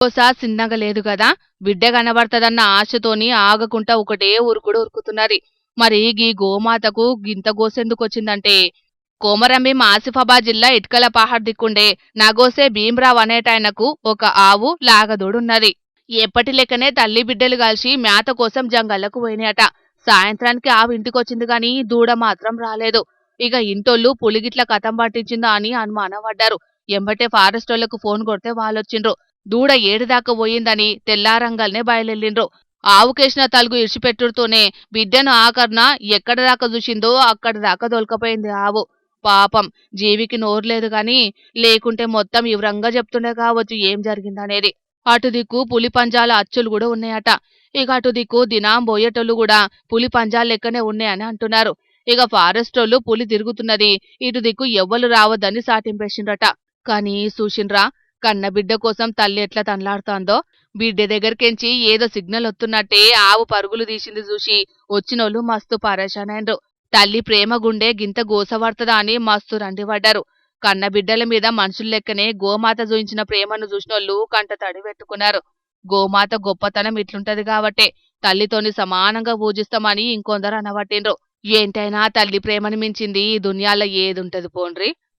కోస సిన్నగా లేదు గదా! బిడ్డ కనబడతదన్న ఆశతోని ఆగకుంటా ఒకటే ఉరుకుడు ఉరుకుతున్నది. మరి గీ గోమాతకు గింత గోసెందుకొచ్చిందంటే, కొమరంభీం ఆసిఫాబాద్ జిల్లా ఇట్కల పహాడ్ దిక్కుండే నగోసే భీమరావు అనేటాయనకు ఒక ఆవు లాగదోడున్నది. ఎప్పటి లెక్కనే తల్లి బిడ్డలు కలిసి మేత కోసం జంగళ్లకు పోయినాయట. సాయంత్రానికి ఆవు ఇంటికొచ్చింది గాని దూడ మాత్రం రాలేదు. ఇక ఇంటోళ్ళు పులిగిట్ల కథం పట్టించిందా అని అనుమానపడ్డారు. ఎంబటే ఫారెస్టోళ్లకు ఫోన్ కొడితే వాళ్ళొచ్చిండ్రు. దూడ ఏడుదాకా పోయిందని తెల్లారంగల్నే బయలుదేరిండ్రు. ఆవుకేసిన తలుగు ఇడిచిపెట్టుడుతోనే బిడ్డను ఆఖర్న ఎక్కడ దాకా చూసిందో అక్కడి దాకా దొలకపోయింది ఆవు. పాపం జీవికి నోరు లేదు గాని లేకుంటే మొత్తం వివరంగా చెప్తుండే కావచ్చు ఏం జరిగిందనేది. అటు దిక్కు పులి పంజాల అచ్చులు కూడా ఉన్నాయట. ఇక అటు దిక్కు దినాం పోయేటోళ్ళు కూడా పులి పంజాల లెక్కనే ఉన్నాయని అంటున్నారు. ఇక ఫారెస్టోళ్ళు పులి తిరుగుతున్నది, ఇటు దిక్కు ఎవ్వరు రావద్దని సాటింపేసిండ్రట. కానీ చూసిండ్రా, కన్నబిడ్డ కోసం తల్లి ఎట్లా తన్లాడుతాందో. బిడ్డ దగ్గరికెంచి ఏదో సిగ్నల్ వస్తున్నట్టే ఆవు పరుగులు తీసింది చూసి వచ్చినోళ్ళు మస్తు పరేషానైండ్రు. తల్లి ప్రేమ గుండె గింత గోసపడుతుందా అని మస్తు రండిపడ్డారు. కన్నబిడ్డల మీద మనుషుల లెక్కనే గోమాత చూయించిన ప్రేమను చూసినోళ్ళు కంట తడి పెట్టుకున్నారు. గోమాత గొప్పతనం ఇట్లుంటది కాబట్టే తల్లితోని సమానంగా పూజిస్తామని ఇంకొందరు అనబట్టిండ్రు. ఏంటైనా తల్లి ప్రేమను మించింది ఈ దునియాలో ఏదుంటది పోండ్రి.